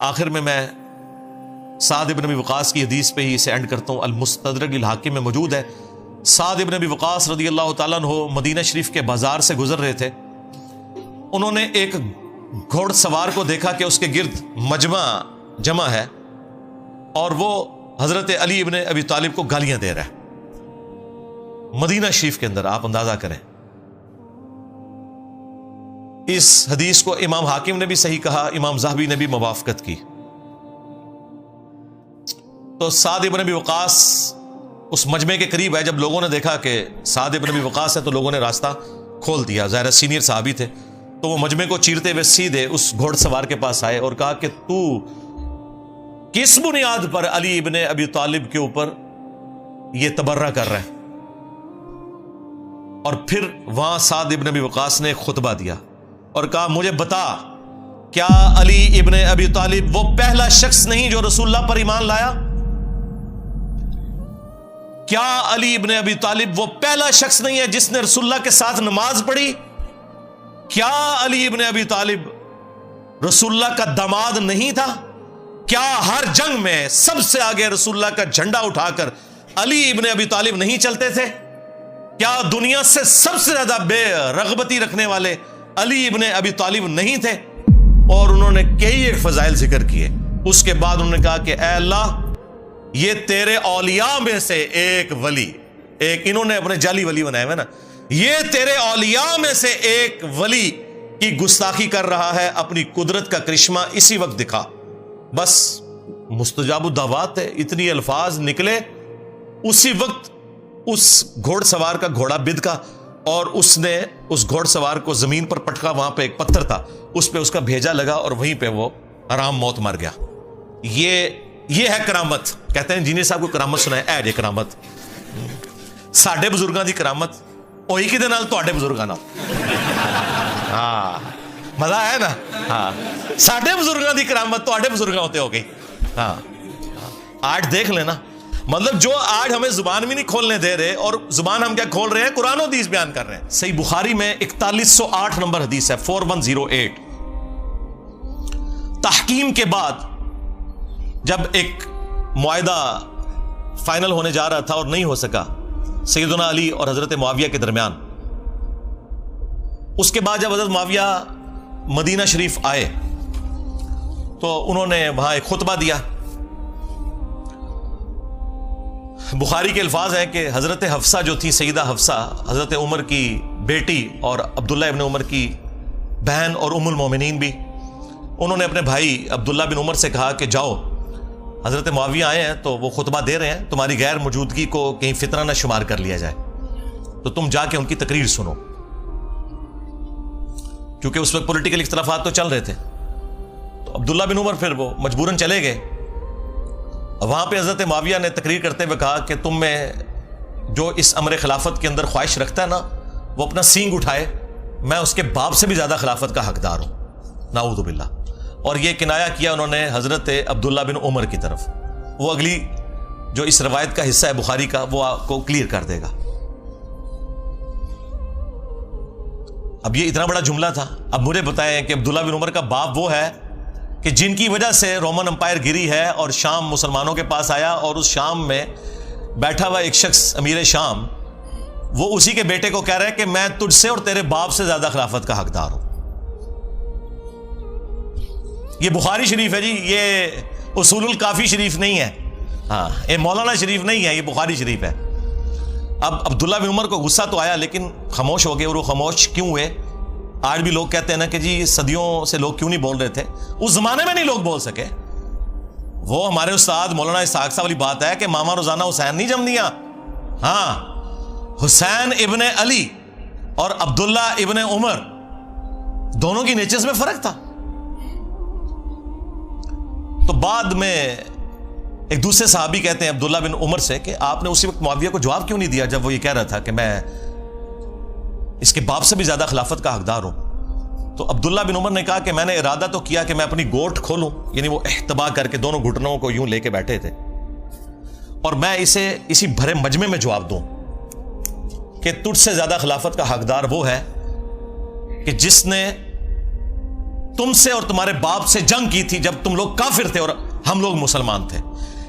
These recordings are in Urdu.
آخر میں سعد ابن ابی وقاص کی حدیث پہ ہی اسے اینڈ کرتا ہوں. المستدرک للحاکم میں موجود ہے. سعد ابن ابی وقاص رضی اللہ تعالیٰ عنہ مدینہ شریف کے بازار سے گزر رہے تھے. انہوں نے ایک گھوڑ سوار کو دیکھا کہ اس کے گرد مجمع جمع ہے اور وہ حضرت علی ابن ابی طالب کو گالیاں دے رہا ہے مدینہ شریف کے اندر. آپ اندازہ کریں. اس حدیث کو امام حاکم نے بھی صحیح کہا, امام ذہبی نے بھی موافقت کی. تو سعد ابن ابی وقاص اس مجمع کے قریب ہے. جب لوگوں نے دیکھا کہ سعد ابن ابی وقاص ہے تو لوگوں نے راستہ کھول دیا. ظاہر سینئر صحابی تھے تو وہ مجمع کو چیرتے ہوئے سیدھے اس گھوڑ سوار کے پاس آئے اور کہا کہ تو کس بنیاد پر علی ابن ابی طالب کے اوپر یہ تبرہ کر رہا ہے. اور پھر وہاں سعد ابن ابی وقاص نے خطبہ دیا اور کہا مجھے بتا, کیا علی ابن ابی طالب وہ پہلا شخص نہیں جو رسول اللہ پر ایمان لایا؟ کیا علی ابن ابی طالب وہ پہلا شخص نہیں ہے جس نے رسول اللہ کے ساتھ نماز پڑھی؟ کیا علی ابن ابی طالب رسول اللہ کا داماد نہیں تھا؟ کیا ہر جنگ میں سب سے آگے رسول اللہ کا جھنڈا اٹھا کر علی ابن ابی طالب نہیں چلتے تھے؟ کیا دنیا سے سب سے زیادہ بے رغبتی رکھنے والے علی ابن ابی طالب نہیں تھے؟ اور انہوں نے کئی ایک فضائل ذکر کیے. اس کے بعد انہوں نے کہا کہ اے اللہ, یہ تیرے اولیاء میں سے ایک ولی, ایک انہوں نے اپنے جعلی ولی بنائے ہوئے نا, یہ تیرے اولیاء میں سے ایک ولی کی گستاخی کر رہا ہے, اپنی قدرت کا کرشمہ اسی وقت دکھا. بس مستجاب الدعوات ہے, اتنی الفاظ نکلے. اسی وقت اس گھوڑ سوار کا گھوڑا بدکا اور اس نے اس گھوڑ سوار کو زمین پر پٹکا. وہاں پہ ایک پتھر تھا, اس پہ اس کا بھیجا لگا اور وہیں پہ وہ آرام موت مر گیا. یہ ہے کرامت. کہتے ہیں انجینئر صاحب کو کرامت سنائے, اے جے کرامت ساڈے بزرگاں دی کرامت ہوئی کدے نال؟ تواڈے بزرگاں نال. ہاں مزہ ہے نا. ہاں ساڈے بزرگاں دی کرامت تواڈے بزرگاں ہوتے ہو گئی. ہاں آج دیکھ لینا, مطلب جو آج ہمیں زبان بھی نہیں کھولنے دے رہے, اور زبان ہم کیا کھول رہے ہیں, قرآن و حدیث بیان کر رہے ہیں. صحیح بخاری میں 4108 نمبر حدیث ہے, 4108. تحکیم کے بعد جب ایک معاہدہ فائنل ہونے جا رہا تھا اور نہیں ہو سکا سیدنا علی اور حضرت معاویہ کے درمیان, اس کے بعد جب حضرت معاویہ مدینہ شریف آئے تو انہوں نے وہاں ایک خطبہ دیا. بخاری کے الفاظ ہیں کہ حضرت حفصہ جو تھی, سیدہ حفصہ حضرت عمر کی بیٹی اور عبداللہ ابن عمر کی بہن اور ام المومنین بھی, انہوں نے اپنے بھائی عبداللہ بن عمر سے کہا کہ جاؤ, حضرت معاویہ آئے ہیں تو وہ خطبہ دے رہے ہیں, تمہاری غیر موجودگی کو کہیں فتنہ نہ شمار کر لیا جائے, تو تم جا کے ان کی تقریر سنو. کیونکہ اس وقت پولیٹیکل اختلافات تو چل رہے تھے. تو عبداللہ بن عمر پھر وہ مجبوراً چلے گئے. وہاں پہ حضرت معاویہ نے تقریر کرتے ہوئے کہا کہ تم میں جو اس امر خلافت کے اندر خواہش رکھتا ہے نا, وہ اپنا سینگ اٹھائے, میں اس کے باپ سے بھی زیادہ خلافت کا حقدار ہوں, نعوذ باللہ. اور یہ کنایا کیا انہوں نے حضرت عبداللہ بن عمر کی طرف. وہ اگلی جو اس روایت کا حصہ ہے بخاری کا, وہ آپ کو کلیئر کر دے گا. اب یہ اتنا بڑا جملہ تھا. اب مجھے بتائیں کہ عبداللہ بن عمر کا باپ وہ ہے کہ جن کی وجہ سے رومن امپائر گری ہے اور شام مسلمانوں کے پاس آیا, اور اس شام میں بیٹھا ہوا ایک شخص امیر شام, وہ اسی کے بیٹے کو کہہ رہا ہے کہ میں تجھ سے اور تیرے باپ سے زیادہ خلافت کا حقدار ہوں. یہ بخاری شریف ہے جی, یہ اصول الکافی شریف نہیں ہے. ہاں یہ مولانا شریف نہیں ہے, یہ بخاری شریف ہے. اب عبداللہ بن عمر کو غصہ تو آیا لیکن خاموش ہو گئے. اور وہ خاموش کیوں ہوئے؟ آج بھی لوگ کہتے ہیں نا کہ جی صدیوں سے لوگ کیوں نہیں بول رہے تھے. اس زمانے میں نہیں لوگ بول سکے. وہ ہمارے استاد مولانا اسحاق صاحب والی بات ہے کہ ماما روزانہ حسین نہیں جم دیا. ہاں حسین ابن علی اور عبداللہ ابن عمر دونوں کی نیچرز میں فرق تھا. تو بعد میں ایک دوسرے صحابی کہتے ہیں عبداللہ بن عمر سے کہ آپ نے اسی وقت معاویہ کو جواب کیوں نہیں دیا جب وہ یہ کہہ رہا تھا کہ میں اس کے باپ سے بھی زیادہ خلافت کا حقدار ہوں. تو عبداللہ بن عمر نے کہا کہ میں نے ارادہ تو کیا کہ میں اپنی گوٹ کھولوں, یعنی وہ احتبا کر کے دونوں گھٹنوں کو یوں لے کے بیٹھے تھے, اور میں اسے اسی بھرے مجمع میں جواب دوں کہ تجھ سے زیادہ خلافت کا حقدار وہ ہے کہ جس نے تم سے اور تمہارے باپ سے جنگ کی تھی جب تم لوگ کافر تھے اور ہم لوگ مسلمان تھے.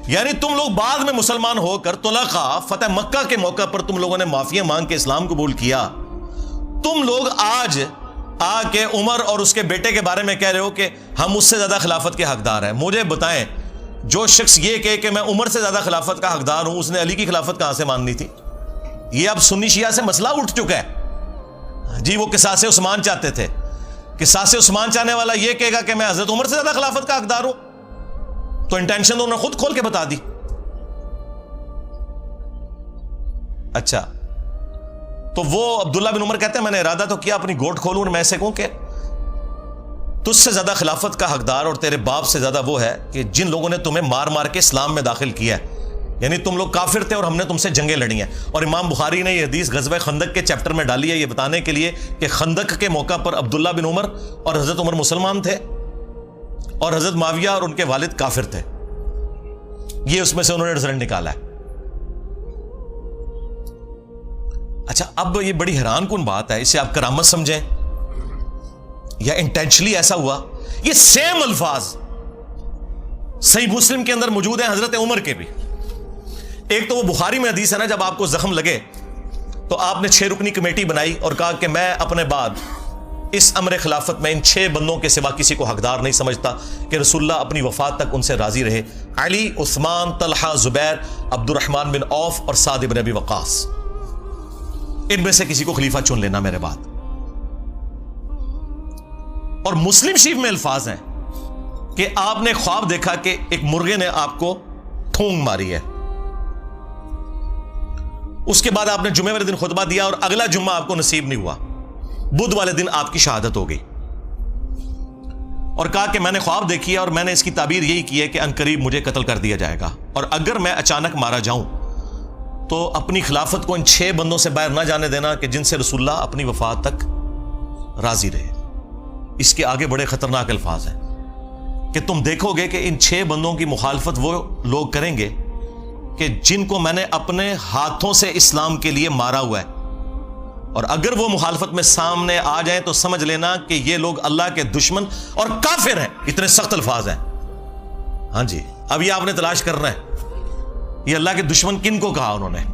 یعنی تم لوگ بعد میں مسلمان ہو کر طلقہ فتح مکہ کے موقع پر تم لوگوں نے معافی مانگ کے اسلام قبول کیا. تم لوگ آج آ کے عمر اور اس کے بیٹے کے بارے میں کہہ رہے ہو کہ ہم اس سے زیادہ خلافت کے حقدار ہیں. مجھے بتائیں, جو شخص یہ کہے کہ میں عمر سے زیادہ خلافت کا حقدار ہوں, اس نے علی کی خلافت کہاں سے ماننی تھی؟ یہ اب سنی شیعہ سے مسئلہ اٹھ چکا ہے جی. وہ قصاص عثمان چاہتے تھے. قصاص عثمان چاہنے والا یہ کہے گا کہ میں حضرت عمر سے زیادہ خلافت کا حقدار ہوں, تو انٹینشن تو انہوں نے خود کھول کے بتا دی. اچھا, تو وہ عبداللہ بن عمر کہتے ہیں میں نے ارادہ تو کیا اپنی گوٹ کھولوں اور میں ایسے کہوں کہ تجھ سے زیادہ خلافت کا حقدار اور تیرے باپ سے زیادہ وہ ہے کہ جن لوگوں نے تمہیں مار مار کے اسلام میں داخل کیا ہے. یعنی تم لوگ کافر تھے اور ہم نے تم سے جنگیں لڑی ہیں. اور امام بخاری نے یہ حدیث غزوہ خندق کے چیپٹر میں ڈالی ہے یہ بتانے کے لیے کہ خندق کے موقع پر عبداللہ بن عمر اور حضرت عمر مسلمان تھے اور حضرت معاویہ اور ان کے والد کافر تھے. یہ اس میں سے انہوں نے رزلٹ نکالا ہے. اچھا, اب یہ بڑی حیران کن بات ہے, اسے آپ کرامت سمجھیں یا انٹینشنلی ایسا ہوا. یہ سیم الفاظ صحیح مسلم کے اندر موجود ہیں حضرت عمر کے بھی. ایک تو وہ بخاری میں حدیث ہے نا, جب آپ کو زخم لگے تو آپ نے 6 رکنی کمیٹی بنائی اور کہا کہ میں اپنے بعد اس امر خلافت میں ان 6 بندوں کے سوا کسی کو حقدار نہیں سمجھتا کہ رسول اللہ اپنی وفات تک ان سے راضی رہے. علی, عثمان, طلحہ, زبیر, عبد الرحمن بن عوف اور سعد بن ابی وقاص. ان میں سے کسی کو خلیفہ چن لینا میرے بعد. اور مسلم شریف میں الفاظ ہیں کہ آپ نے خواب دیکھا کہ ایک مرغے نے آپ کو ٹھونگ ماری ہے. اس کے بعد آپ نے جمعے والے دن خطبہ دیا اور اگلا جمعہ آپ کو نصیب نہیں ہوا. بدھ والے دن آپ کی شہادت ہو گئی اور کہا کہ میں نے خواب دیکھی ہے اور میں نے اس کی تعبیر یہی کی ہے کہ عنقریب مجھے قتل کر دیا جائے گا, اور اگر میں اچانک مارا جاؤں تو اپنی خلافت کو ان 6 بندوں سے باہر نہ جانے دینا کہ جن سے رسول اللہ اپنی وفات تک راضی رہے. اس کے آگے بڑے خطرناک الفاظ ہیں کہ تم دیکھو گے کہ ان 6 بندوں کی مخالفت وہ لوگ کریں گے کہ جن کو میں نے اپنے ہاتھوں سے اسلام کے لیے مارا ہوا ہے, اور اگر وہ مخالفت میں سامنے آ جائیں تو سمجھ لینا کہ یہ لوگ اللہ کے دشمن اور کافر ہیں. اتنے سخت الفاظ ہیں. ہاں جی, اب یہ آپ نے تلاش کرنا ہے یہ اللہ کے دشمن کن کو کہا انہوں نے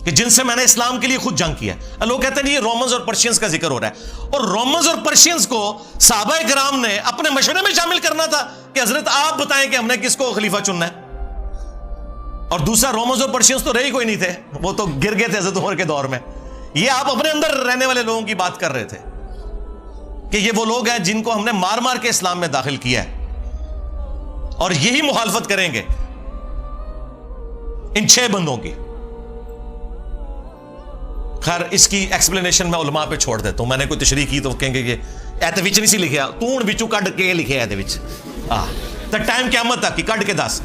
کہ جن سے میں نے اسلام کے لیے خود جنگ کیا. لوگ کہتے ہیں یہ رومنز اور پرشینز کا ذکر ہو رہا ہے, اور رومنز اور پرشینز کو صحابہ کرام نے اپنے مشورے میں شامل کرنا تھا کہ حضرت آپ بتائیں کہ ہم نے کس کو خلیفہ چننا ہے. اور دوسرا, رومنز اور پرشینز تو رہے کوئی نہیں تھے, وہ تو گر گئے تھے حضرت عمر کے دور میں. یہ آپ اپنے اندر رہنے والے لوگوں کی بات کر رہے تھے کہ یہ وہ لوگ ہیں جن کو ہم نے مار مار کے اسلام میں داخل کیا ہے, اور یہی مخالفت کریں گے ان 6 بندوں کی. خیر, اس کی ایکسپلینیشن میں علماء پہ چھوڑ دیتا ہوں. میں نے کوئی تشریح کی تو کہیں گے کہ ایتے وچ نہیں سی لکھیا, تون بچوں کڈ کے لکھیا ایتے وچ. تے ٹائم قیامت تک کی کڈ کے دس.